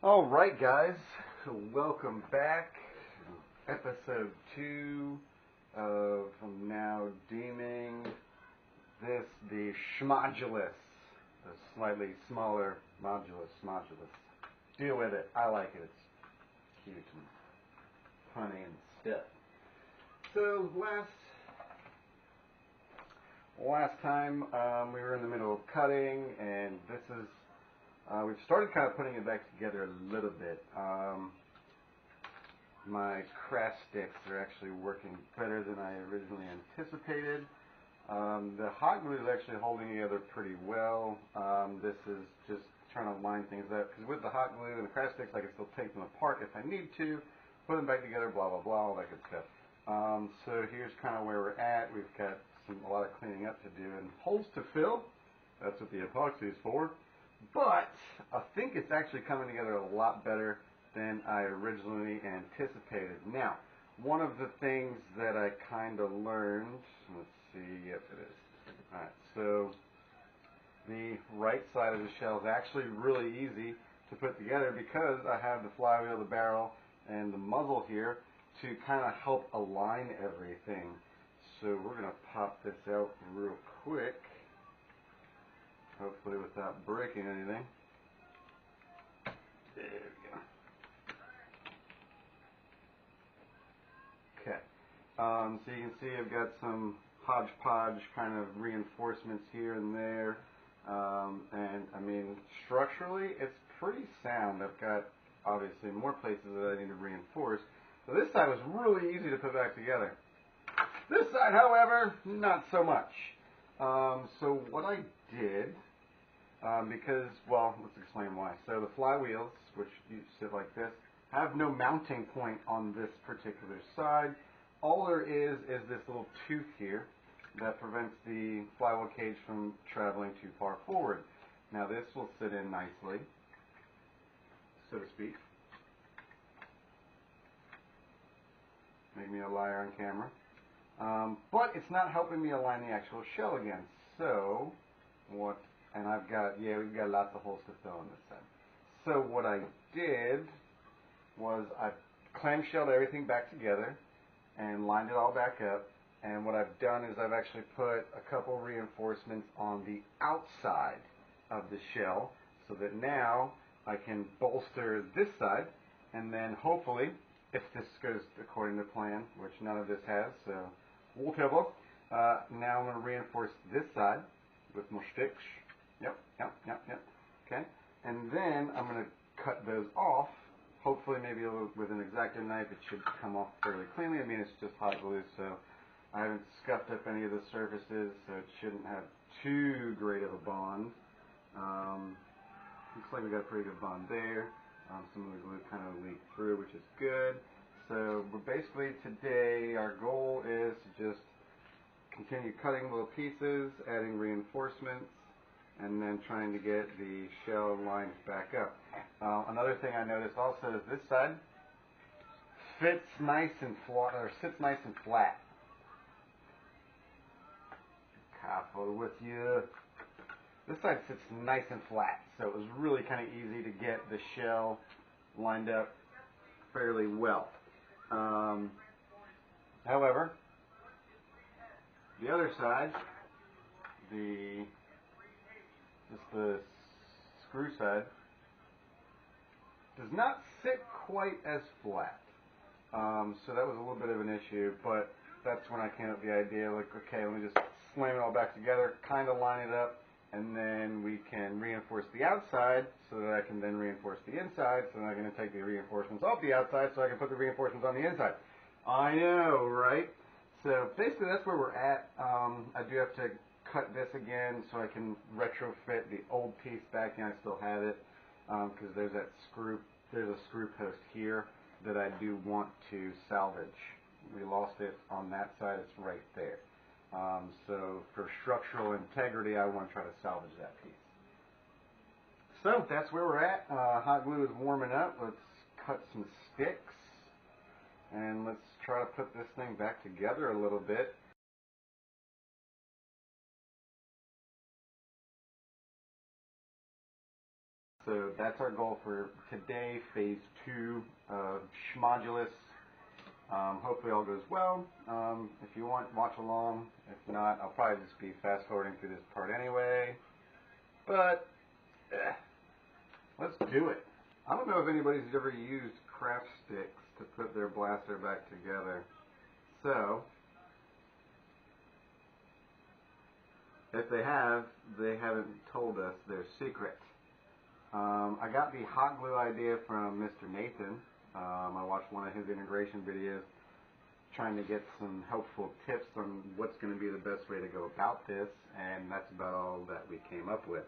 Alright guys, welcome back. Episode 2 of, I'm now deeming this the Schmodulus, the slightly smaller modulus. Deal with it, I like it, it's cute and funny and stuff. So last time we were in the middle of cutting, and this is we've started kind of putting it back together a little bit. My crash sticks are actually working better than I originally anticipated. The hot glue is actually holding together pretty well. This is just trying to line things up, because with the hot glue and the crash sticks I can still take them apart if I need to, put them back together, blah blah blah, all that good stuff. So here's kind of where we're at. We've got a lot of cleaning up to do and holes to fill. That's what the epoxy is for. But I think it's actually coming together a lot better than I originally anticipated. Now, one of the things that I kind of learned, let's see, yep it is. Alright, so the right side of the shell is actually really easy to put together because I have the flywheel, the barrel, and the muzzle here to kind of help align everything. So we're going to pop this out real quick. Hopefully without breaking anything. There we go. Okay. So you can see I've got some hodgepodge kind of reinforcements here and there. And I mean, structurally, it's pretty sound. I've got obviously more places that I need to reinforce. So this side was really easy to put back together. This side, however, not so much. So what I did, because, well, let's explain why. So the flywheels, which you sit like this, have no mounting point on this particular side. All there is this little tooth here that prevents the flywheel cage from traveling too far forward. Now this will sit in nicely, so to speak. Make me a liar on camera. But it's not helping me align the actual shell again. So, what, and I've got, yeah, we've got lots of holes to fill on this side. So what I did was I clamshelled everything back together and lined it all back up. And what I've done is I've actually put a couple reinforcements on the outside of the shell so that now I can bolster this side, and then hopefully, if this goes according to plan, which none of this has, so whatever. Now I'm going to reinforce this side with more sticks. Yep. Okay. And then I'm going to cut those off. Hopefully, maybe with an X-Acto knife, it should come off fairly cleanly. I mean, it's just hot glue, so I haven't scuffed up any of the surfaces, so it shouldn't have too great of a bond. Looks like we got a pretty good bond there. Some of the glue kind of leaked through, which is good. So basically today our goal is to just continue cutting little pieces, adding reinforcements, and then trying to get the shell lined back up. Another thing I noticed also is this side sits nice and flat. Careful with you. This side sits nice and flat, so it was really kind of easy to get the shell lined up fairly well. However, the other side, just the screw side, does not sit quite as flat. So that was a little bit of an issue, but that's when I came up with the idea, like, okay, let me just slam it all back together, kind of line it up, and then we can reinforce the outside so that I can then reinforce the inside, so then I'm going to take the reinforcements off the outside so I can put the reinforcements on the inside. I know, right? So basically that's where we're at. I do have to cut this again so I can retrofit the old piece back in. I still have it because there's a screw post here that I do want to salvage. We lost it on that side, it's right there. So for structural integrity, I want to try to salvage that piece. So that's where we're at. Hot glue is warming up. Let's cut some sticks and let's try to put this thing back together a little bit. So that's our goal for today, phase 2 of Schmodulus. Hopefully all goes well. If you want, watch along. If not, I'll probably just be fast forwarding through this part anyway. But, let's do it. I don't know if anybody's ever used craft sticks to put their blaster back together. So, if they have, they haven't told us their secret. I got the hot glue idea from Mr. Nathan. I watched one of his integration videos trying to get some helpful tips on what's going to be the best way to go about this, and that's about all that we came up with.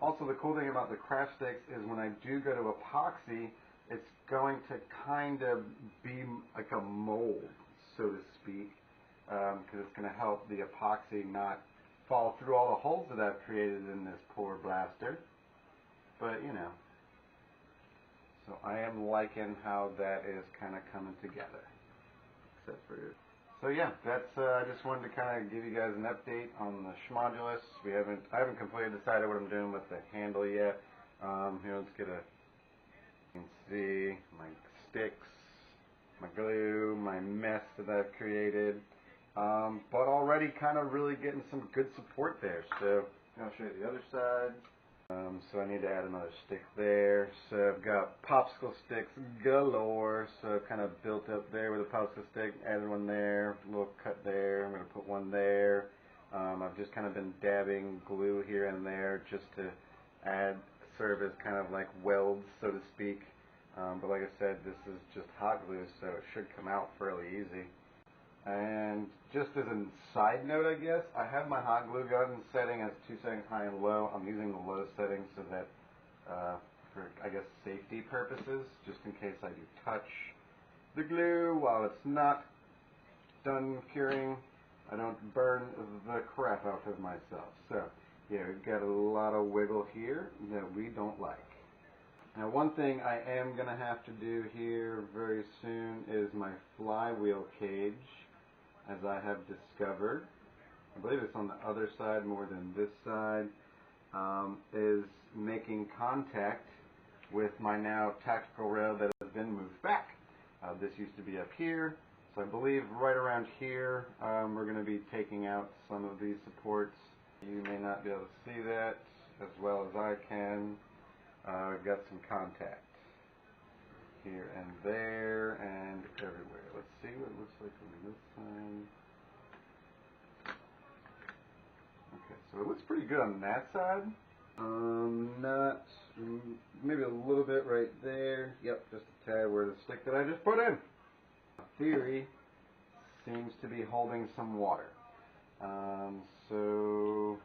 Also, the cool thing about the craft sticks is when I do go to epoxy, it's going to kind of be like a mold, so to speak, because it's going to help the epoxy not fall through all the holes that I've created in this poor blaster. But, you know, so I am liking how that is kind of coming together. Except for, so yeah, that's, I just wanted to kind of give you guys an update on the Schmodulus. I haven't completely decided what I'm doing with the handle yet. Here, let's get a, you can see my sticks, my glue, my mess that I've created. But already kind of really getting some good support there. So I'll show you the other side. So I need to add another stick there. So I've got popsicle sticks galore. So I've kind of built up there with a popsicle stick, added one there, a little cut there. I'm going to put one there. I've just kind of been dabbing glue here and there just to serve as kind of like welds, so to speak. But like I said, this is just hot glue, so it should come out fairly easy. And just as a side note, I guess, I have my hot glue gun setting as 2 settings high and low. I'm using the low setting so that, for, I guess, safety purposes, just in case I do touch the glue while it's not done curing, I don't burn the crap out of myself. So, yeah, we've got a lot of wiggle here that we don't like. Now, one thing I am going to have to do here very soon is my flywheel cage, as I have discovered. I believe it's on the other side more than this side, is making contact with my now tactical rail that has been moved back. This used to be up here, so I believe right around here we're going to be taking out some of these supports. You may not be able to see that as well as I can. We've got some contact here and there and everywhere. Let's see what it looks like on this side. Okay, so it looks pretty good on that side. Maybe a little bit right there. Yep, just a tad where the stick that I just put in. Theory seems to be holding some water. So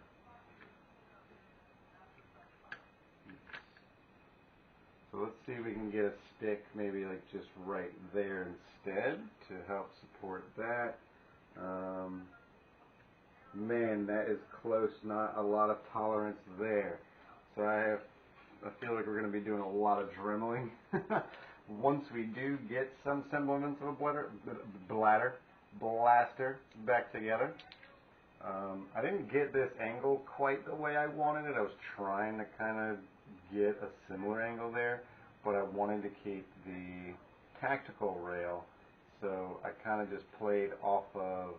let's see if we can get a stick maybe like just right there instead to help support that. Man, that is close, not a lot of tolerance there. So I feel like we're going to be doing a lot of dremeling. Once we do get some semblance of a blaster back together. I didn't get this angle quite the way I wanted it. I was trying to kind of get a similar angle there, but I wanted to keep the tactical rail, so I kind of just played off of,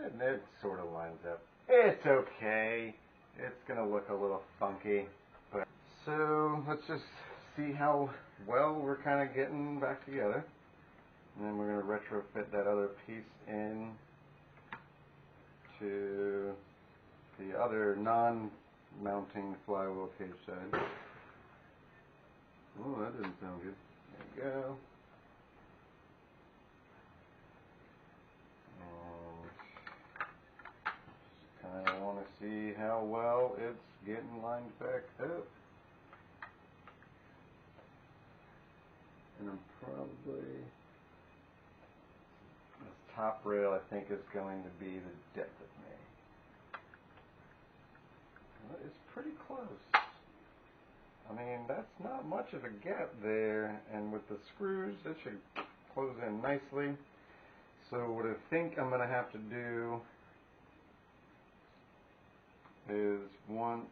and it sort of lines up. It's okay. It's going to look a little funky. But so let's just see how well we're kind of getting back together. And then we're going to retrofit that other piece in to the other non-mounting flywheel cage side. Oh, that didn't sound good. There you go. And just kind of want to see how well it's getting lined back up. And I'm probably, this top rail I think is going to be the depth of me. Well, it's pretty close. I mean, that's not much of a gap there, and with the screws, it should close in nicely. So what I think I'm going to have to do is once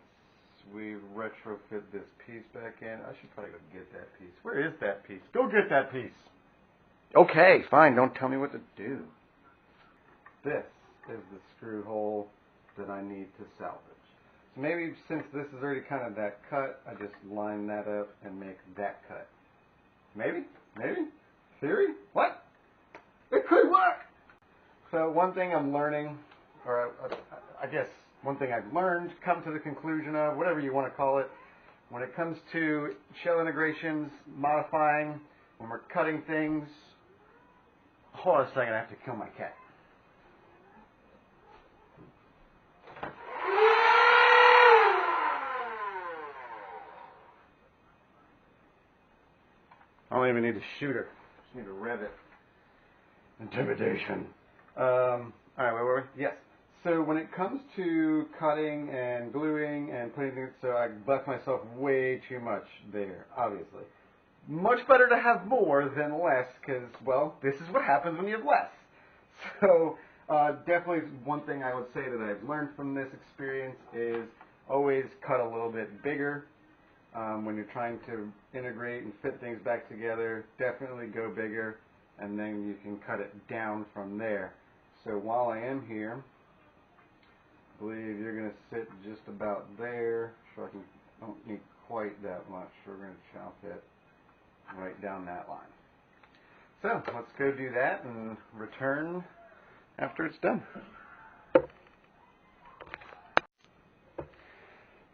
we retrofit this piece back in. I should probably go get that piece. Where is that piece? Go get that piece. Okay, fine. Don't tell me what to do. This is the screw hole that I need to salvage. So maybe since this is already kind of that cut, I just line that up and make that cut. Maybe? Maybe? Theory? What? It could work! So one thing I'm learning, or I guess one thing I've learned, come to the conclusion of, whatever you want to call it, when it comes to shell integrations, modifying, when we're cutting things. Hold on a second, I have to kill my cat. I don't even need to shoot her. Just need to rev it. Intimidation. Alright, where were we? Yes. So when it comes to cutting and gluing and putting things, so I left myself way too much there, obviously. Much better to have more than less, because, well, this is what happens when you have less. So definitely one thing I would say that I've learned from this experience is always cut a little bit bigger. When you're trying to integrate and fit things back together, definitely go bigger, and then you can cut it down from there. So while I am here, I believe you're going to sit just about there, so I don't need quite that much. So we're going to chop it right down that line. So let's go do that and return after it's done.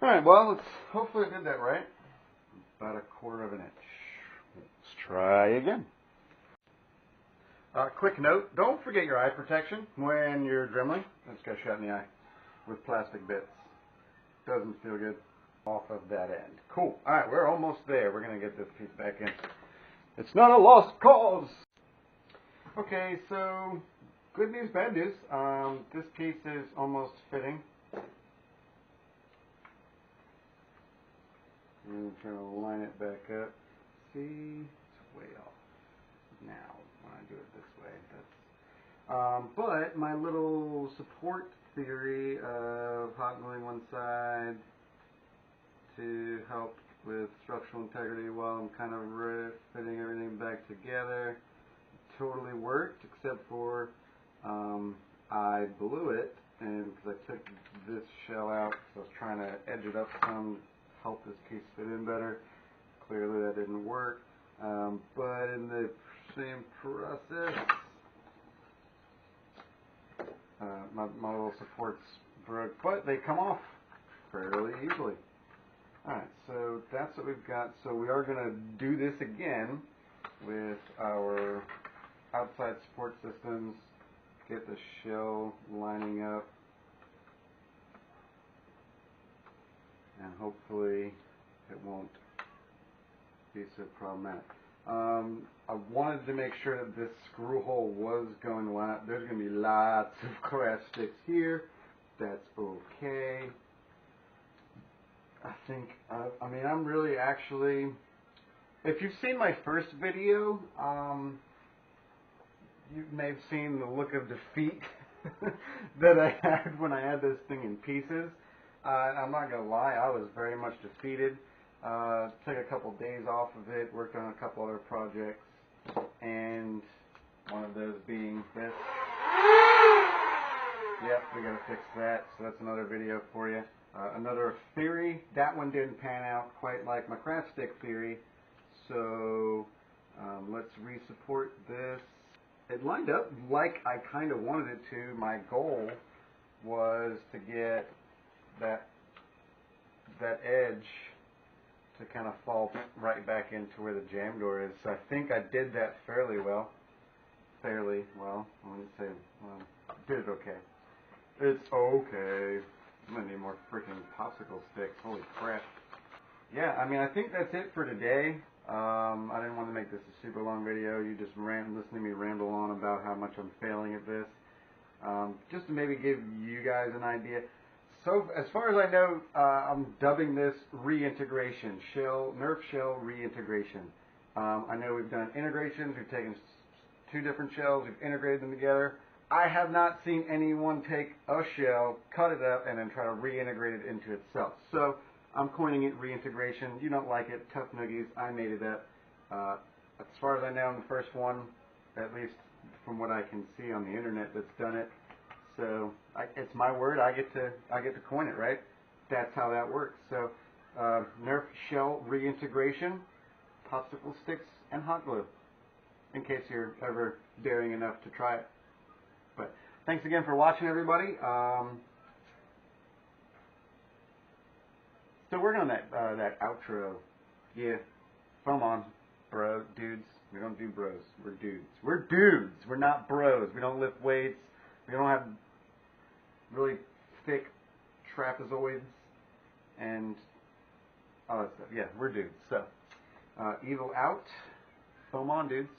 Alright, well, hopefully I did that right. About 1/4 inch. Let's try again. Quick note, don't forget your eye protection when you're dremeling. I just got shot in the eye with plastic bits. Doesn't feel good off of that end. Cool. Alright, we're almost there. We're going to get this piece back in. It's not a lost cause! Okay, so good news, bad news. This piece is almost fitting. I'm trying to line it back up. See, it's way off now when I do it this way. But my little support theory of hot gluing one side to help with structural integrity while I'm kind of fitting everything back together totally worked, except for I blew it, and because I took this shell out, so I was trying to edge it up some, help this piece fit in better. Clearly that didn't work, but in the same process, my little supports broke, but they come off fairly easily. Alright, so that's what we've got. So we are going to do this again with our outside support systems, get the shell lining up, and hopefully it won't be so problematic. I wanted to make sure that this screw hole was going to line up. There's going to be lots of craft sticks here. That's okay. I think, I mean, I'm really actually, if you've seen my first video, you may have seen the look of defeat that I had when I had this thing in pieces. I'm not going to lie, I was very much defeated. Took a couple days off of it, worked on a couple other projects, and one of those being this. Yep, we got to fix that, so that's another video for you. Another theory, that one didn't pan out quite like my craft stick theory, so let's re-support this. It lined up like I kind of wanted it to. My goal was to get that edge to kind of fall right back into where the jam door is. So I think I did that fairly well. I wouldn't say, well, did it okay. It's okay. I'm going to need more freaking popsicle sticks. Holy crap. Yeah, I mean, I think that's it for today. I didn't want to make this a super long video. You just listen to me ramble on about how much I'm failing at this. Just to maybe give you guys an idea. So, as far as I know, I'm dubbing this reintegration, Nerf shell reintegration. I know we've done integrations. We've taken 2 different shells. We've integrated them together. I have not seen anyone take a shell, cut it up, and then try to reintegrate it into itself. So I'm coining it reintegration. You don't like it, tough noogies. I made it up. As far as I know, I'm the first one, at least from what I can see on the internet, that's done it. So it's my word. I get to coin it, right? That's how that works. So Nerf shell reintegration, popsicle sticks, and hot glue. In case you're ever daring enough to try it. But thanks again for watching, everybody. Still working on that outro. Yeah, foam on, bro, dudes. We don't do bros. We're dudes. We're dudes. We're not bros. We don't lift weights. We don't have really thick trapezoids and all that stuff. Yeah, we're dudes. So, evil out. Foam on, dudes.